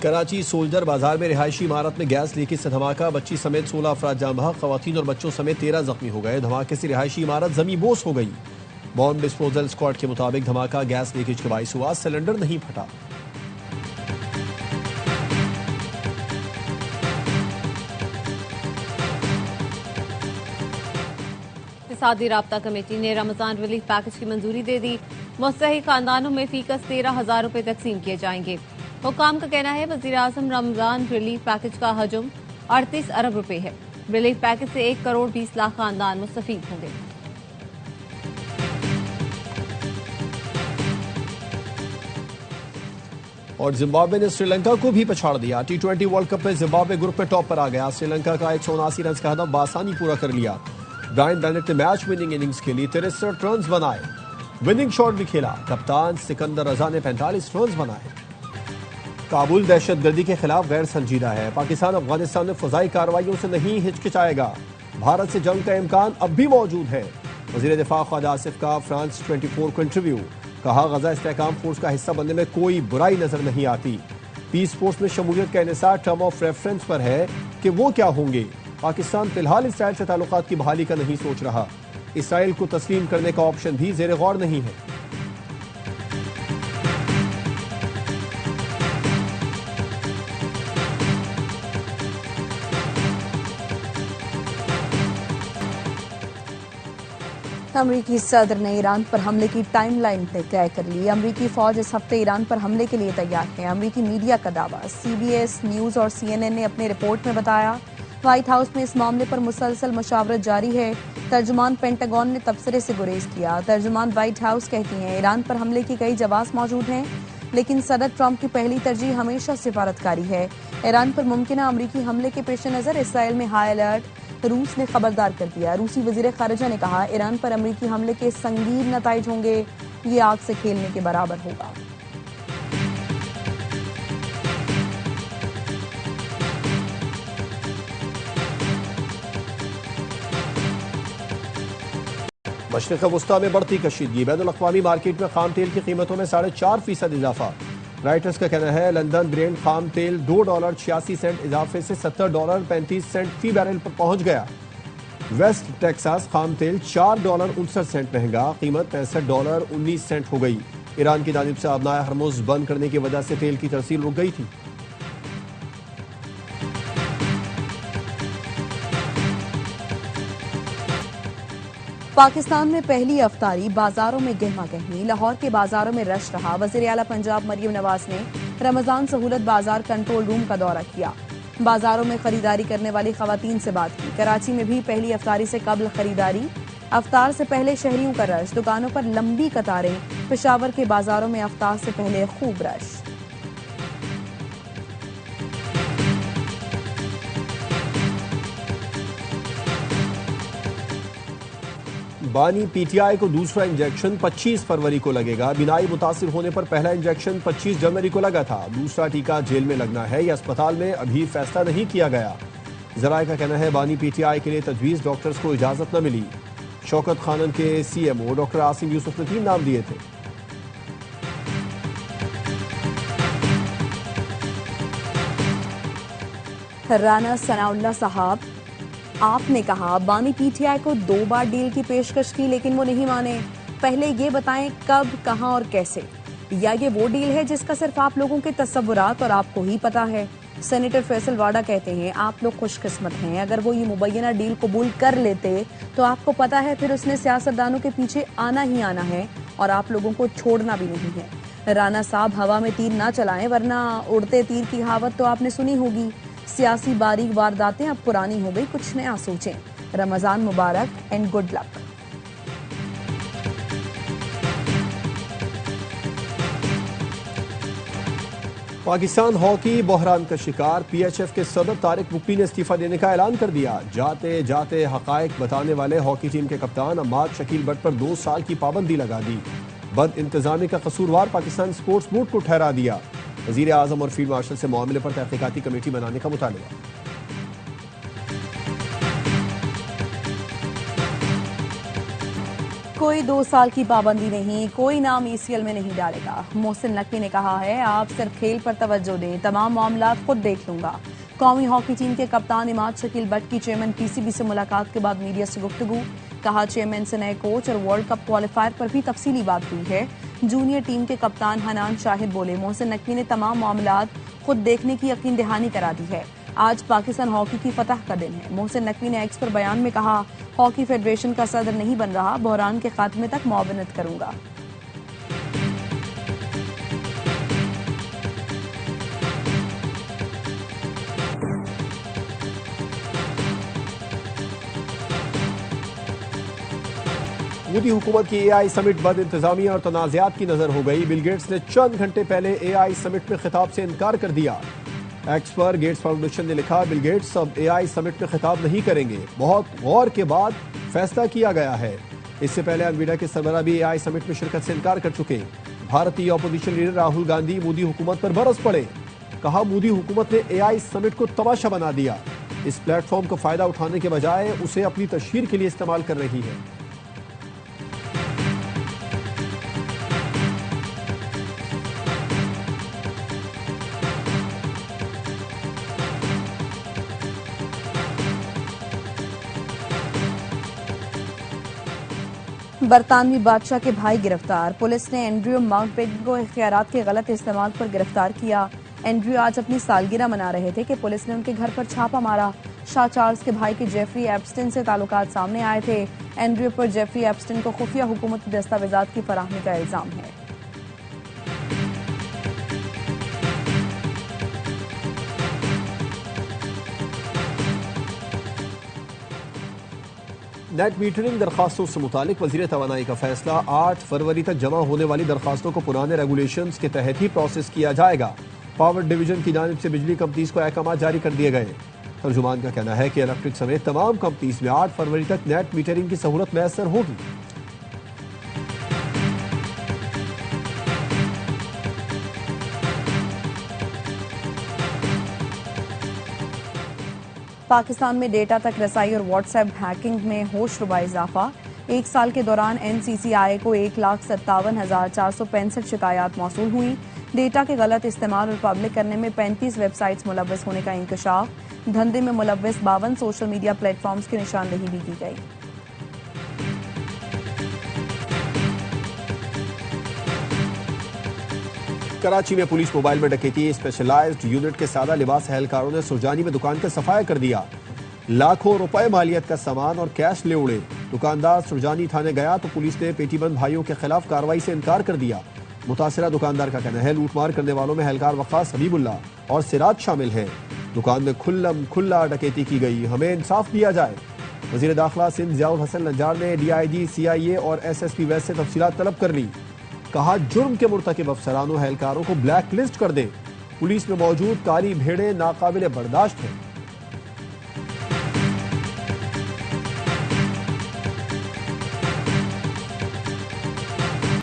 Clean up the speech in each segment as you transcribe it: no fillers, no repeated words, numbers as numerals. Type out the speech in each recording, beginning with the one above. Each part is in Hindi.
कराची सोल्जर बाजार में रिहायशी इमारत में गैस लीकेज से धमाका, बच्ची समेत 16 अफराद जान बहक, खवातीन और बच्चों समेत 13 जख्मी हो गए। धमाके से रिहायशी इमारत जमी बोस हो गई। बॉम्ब डिस्पोजल स्क्वाड के मुताबिक धमाका गैस लीकेज के बाइस हुआ, सिलेंडर नहीं फटा। इक़्तिसादी राब्ता कमेटी ने रमजान रिलीफ पैकेज की मंजूरी दे दी। मुस्तहिक खानदानों में फीकस 13,000 रुपए तकसीम किए जाएंगे। हुक्काम का कहना है वज़ीर आज़म रमजान रिलीफ पैकेज का हजम 38 अरब रुपए है। रिलीफ पैकेज से 1 करोड़ 20 लाख खानदान मुस्तफीद होंगे। और जिम्बाब्वे ने श्रीलंका को भी पछाड़ दिया। T20 वर्ल्ड कप में जिम्बाब्वे ग्रुप में टॉप पर आ गया। श्रीलंका का 179 रन का हदफ बासानी पूरा कर लिया। ब्रायन बेनेट ने मैच विनिंग इनिंग्स के लिए 63 रन बनाए। विनिंग शॉट भी खेला। कप्तान सिकंदर रजा ने 45 रन बनाए। काबुल दहशतगर्दी के खिलाफ गैर संजीदा है। पाकिस्तान अफगानिस्तान में फजाई कार्रवाइयों से नहीं हिचकिचाएगा। भारत से जंग का इम्कान अब भी मौजूद है। वजीर दिफा ख्वाजा आसिफ का फ्रांस 24 को इंटरव्यू। कहा गजा इस्तेहकाम फोर्स का हिस्सा बनने में कोई बुराई नजर नहीं आती। पीस फोर्स में शमूलियत का इन्हिसार टर्म ऑफ रेफरेंस पर है कि वो क्या होंगे। पाकिस्तान फिलहाल इसराइल से ताल्लुकात की बहाली का नहीं सोच रहा। इसराइल को तस्लीम करने का ऑप्शन भी ज़ेर गौर नहीं है। अमरीकी सदर ने ईरान पर हमले की टाइमलाइन तय कर ली। अमरीकी फौज इस हफ्ते ईरान पर हमले के लिए तैयार है। अमरीकी मीडिया का दावा। CBS न्यूज और CNN ने अपने रिपोर्ट में बताया। व्हाइट हाउस में इस मामले पर मुसलसल मशावरत जारी है। तर्जुमान पेंटागन ने तबसरे से गुरेज किया। तर्जुमान व्हाइट हाउस कहती हैं ईरान पर हमले की कई जवाब मौजूद हैं, लेकिन सदर ट्रंप की पहली तरजीह हमेशा सिफारतकारी है। ईरान पर मुमकिन अमरीकी हमले के पेश नज़र इसराइल में हाई अलर्ट। रूस ने खबरदार कर दिया। रूसी वजीर खारजा ने कहा ईरान पर अमरीकी हमले के संगीन नताइज होंगे। ये आग से खेलने के बराबर होगा। मशरिक़ वुस्ता में बढ़ती कशीदगी। बैनुल-अक़वामी मार्केट में खाम तेल की कीमतों में 4.5% इजाफा। राइटर्स का कहना है लंदन ब्रेंट खाम तेल $2.86 इजाफे से $70.35 फी बैरल पर पहुंच गया। वेस्ट टेक्सास खाम तेल $4.69 महंगा, कीमत $65.19 हो गई। ईरान की जानिब से आबनाए हरमुज बंद करने की वजह से तेल की तरसील रुक गई थी। पाकिस्तान में पहली अफ्तारी, बाजारों में गहमा गहमी। लाहौर के बाजारों में रश रहा। वज़ीर आला पंजाब मरियम नवाज ने रमजान सहूलत बाजार कंट्रोल रूम का दौरा किया। बाजारों में खरीदारी करने वाली खवातीन से बात की। कराची में भी पहली अफ्तारी से कबल खरीदारी। अफ्तार से पहले शहरियों का रश, दुकानों पर लंबी कतारें। पेशावर के बाजारों में अफ्तार से पहले खूब रश। बानी PTI को दूसरा इंजेक्शन 25 फरवरी को लगेगा। बिनाई मुतासिर होने पर पहला इंजेक्शन 25 जनवरी को लगा था। दूसरा टीका जेल में लगना है या अस्पताल में, अभी फैसला नहीं किया गया। जराये का कहना है बानी PTI के लिए तजवीज़ डॉक्टर्स को इजाजत न मिली। शौकत खानन के CMO डॉक्टर आसिम यूसुफ ने 3 नाम दिए थे। राना सनाउल्लाह साहब, आपने कहा बानी PTI को 2 बार डील की पेशकश की लेकिन वो नहीं माने। पहले ये बताएं कब, कहां और कैसे। या ये वो डील है जिसका सिर्फ आप लोगों के तस्वुरात और आपको ही पता है। सेनेटर फैसल वाडा कहते हैं आप लोग खुशकिस्मत हैं। अगर वो ये मुबैना डील कबूल कर लेते तो आपको पता है फिर उसने सियासतदानों के पीछे आना ही आना है और आप लोगों को छोड़ना भी नहीं है। राना साहब हवा में तीर ना चलाएं, वरना उड़ते तीर की कहावत तो आपने सुनी होगी। सियासी बारीक वारदातें अब पुरानी हो गई, कुछ नया सोचें। रमजान मुबारक and good luck. Pakistan hockey बहरान का शिकार। PHF के सदर तारिक बुकली ने इस्तीफा देने का ऐलान कर दिया। जाते जाते हकायक बताने वाले हॉकी टीम के कप्तान अम्माद शकील बट पर 2 साल की पाबंदी लगा दी। बद इंतजामी का कसूरवार पाकिस्तान स्पोर्ट्स बोर्ड को ठहरा दिया। वज़ीर आज़म और फील्ड मार्शल से मामले पर तहकीकाती कमेटी बनाने का मुतालबा। कोई 2 साल की पाबंदी नहीं, कोई नाम ईसीएल में नहीं डालेगा। मोहसिन नकवी ने कहा है, आप सिर्फ खेल पर तवज्जो दें, तमाम मामला खुद देख लूंगा। कौमी हॉकी टीम के कप्तान इमाद शकील बट की चेयरमैन पीसीबी से मुलाकात के बाद मीडिया से गुफ्तगू। कहा, चेयरमैन से नए कोच और वर्ल्ड कप क्वालिफायर पर भी तफसीली बात हुई है। जूनियर टीम के कप्तान हनान शाहिद बोले, मोहसिन नकवी ने तमाम मामला खुद देखने की यकीन दहानी करा दी है। आज पाकिस्तान हॉकी की फतह का दिन है। मोहसिन नकवी ने एक्स पर बयान में कहा, हॉकी फेडरेशन का सदर नहीं बन रहा, बहरान के खात्मे तक मुआवनत करूंगा। मोदी हुकूमत की एआई समिट बद इंतजामिया और तनाज़ात की नजर हो गई। बिल गेट्स ने चंद घंटे पहले एआई समिट में खिताब से इनकार कर दिया। एक्स पर गेट्स फाउंडेशन ने लिखा, बिल गेट्स अब एआई समिट में खिताब नहीं करेंगे, बहुत गौर के बाद फैसला किया गया है। इससे पहले अनवीडा के सरबराह भी एआई समिट में शिरकत से इनकार कर चुके। भारतीय अपोजिशन लीडर राहुल गांधी मोदी हुकूमत पर बरस पड़े। कहा, मोदी हुकूमत ने एआई समिट को तमाशा बना दिया। इस प्लेटफॉर्म का फायदा उठाने के बजाय उसे अपनी तशहीर के लिए इस्तेमाल कर रही है। बरतानवी बादशाह के भाई गिरफ्तार। पुलिस ने एंड्रयू माउंटबेटन को इख्तियारात के गलत इस्तेमाल पर गिरफ्तार किया। एंड्रयू आज अपनी सालगिरह मना रहे थे कि पुलिस ने उनके घर पर छापा मारा। शाह चार्ल्स के भाई के जेफरी एप्स्टन से ताल्लुकात सामने आए थे। एंड्रयू पर जेफरी एप्स्टन को खुफिया हुकूमती दस्तावेजात की फराहमी का इल्जाम है। नेट मीटरिंग दरखास्तों से मुतालिक वजीर तवानाई का फैसला, 8 फरवरी तक जमा होने वाली दरखास्तों को पुराने रेगुलेशंस के तहत ही प्रोसेस किया जाएगा। पावर डिवीजन की जानिब से बिजली कंपनीज को अहकाम जारी कर दिए गए। तर्जुमान का कहना है कि इलेक्ट्रिक समेत तमाम कंपनीज में 8 फरवरी तक नेट मीटरिंग की सहूलत मैसर होगी। पाकिस्तान में डेटा तक रसाई और व्हाट्सएप हैकिंग में होशरुबा इजाफा। एक साल के दौरान NCCI को 1,57,465 शिकायत मौसूल हुई। डेटा के गलत इस्तेमाल और पब्लिक करने में 35 वेबसाइट्स मुलव्वस होने का इंकशाफ। धंधे में मुलव्वस 52 सोशल मीडिया प्लेटफॉर्म्स की निशानदेही भी की गई। कराची में पुलिस मोबाइल में डकैती। स्पेशलाइज्ड यूनिट के सादा लिबास एहलकारों ने सुरजानी में दुकान का सफाया कर दिया। लाखों रुपए मालियत का सामान और कैश ले उड़े। दुकानदार सुरजानी थाने गया तो पुलिस ने पेटीबंद भाइयों के खिलाफ कार्रवाई से इनकार कर दिया। मुतासिरा दुकानदार का कहना है, लूटमार करने वालों में एहलकार वक्कास हबीबुल्ला और सिराज शामिल हैं। दुकान में खुल्लम खुल्ला डकैती की गई, हमें इंसाफ दिया जाए। वजीर दाखिला सिंध जियाउल हसन नज्जार ने DIG, CIA और SSP वैस से तफसीलात तलब कर ली। कहा, जुर्म के मुर्तकिब अफसरानों एहलकारों को ब्लैक लिस्ट कर दें। पुलिस में मौजूद काली भेड़ें नाकाबिले बर्दाश्त हैं।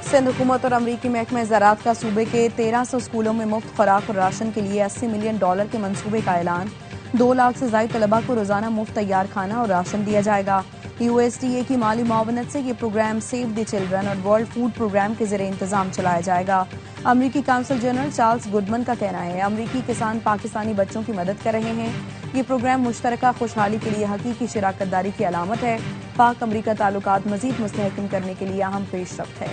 सिंध हुकूमत और अमरीकी महकमे ज़राअत का सूबे के 1300 स्कूलों में मुफ्त खुराक और राशन के लिए $80 मिलियन के मंसूबे का ऐलान। 2 लाख से ज़ायद तलबा को रोजाना मुफ्त तैयार खाना और राशन दिया जाएगा। USDA की माली मुआवनत से ये प्रोग्राम सेव द चिल्ड्रन और वर्ल्ड फूड प्रोग्राम के ज़रिए इंतजाम चलाया जाएगा। अमरीकी काउंसिल जनरल चार्ल्स गुडमन का कहना है, अमरीकी किसान पाकिस्तानी बच्चों की मदद कर रहे हैं। ये प्रोग्राम मुश्तरका खुशहाली के लिए हकीकी शराकतदारी की अलामत है। पाक अमरीका ताल्लुकात मजीद मुस्तहकम करने के लिए अहम पेशरफ्त है।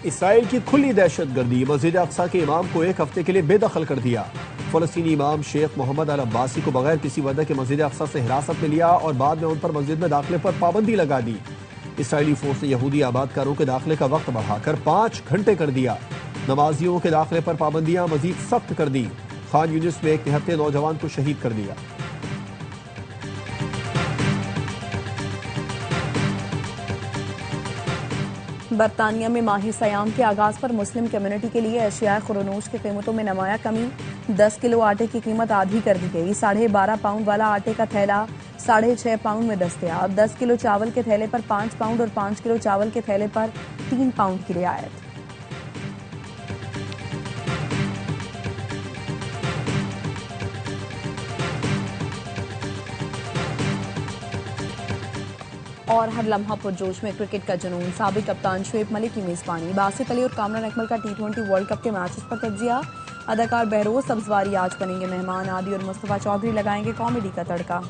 इसराइल की खुली दहशतगर्दी। मस्जिद अक्सा के इमाम को 1 हफ्ते के लिए बेदखल कर दिया। फलस्तीनी इमाम शेख मोहम्मद अल अब्बासी को बगैर किसी वजह के मस्जिद अक्सा से हिरासत में लिया और बाद में उन पर मस्जिद में दाखिले पर पाबंदी लगा दी। इसराइली फोर्स ने यहूदी आबादकारों के दाखिले का वक्त बढ़ाकर 5 घंटे कर दिया। नमाजियों के दाखिले पर पाबंदियां मजीद सख्त कर दी। खान यूनिस में एक निहत्ते नौजवान को शहीद कर दिया। बरतानिया में माही सयाम के आगाज पर मुस्लिम कम्युनिटी के लिए अशिया खुरनूश की कीमतों में नमाया कमी। 10 किलो आटे की कीमत आधी कर दी गई। 12.5 पाउंड वाला आटे का थैला 6.5 पाउंड में दस्तयाब। 10 किलो चावल के थैले पर 5 पाउंड और 5 किलो चावल के थैले पर 3 पाउंड की रियायत। और हर लम्हा पुरजोश में क्रिकेट का जुनून। साबिक कप्तान शुएब मलिक की मेजबानी। बासित अली और कामरान अकमल का T20 वर्ल्ड कप के मैचेस पर तजिया। अदाकार बहरोज सब्जवारी आज बनेंगे मेहमान। आदि और मुस्तफा चौधरी लगाएंगे कॉमेडी का तड़का।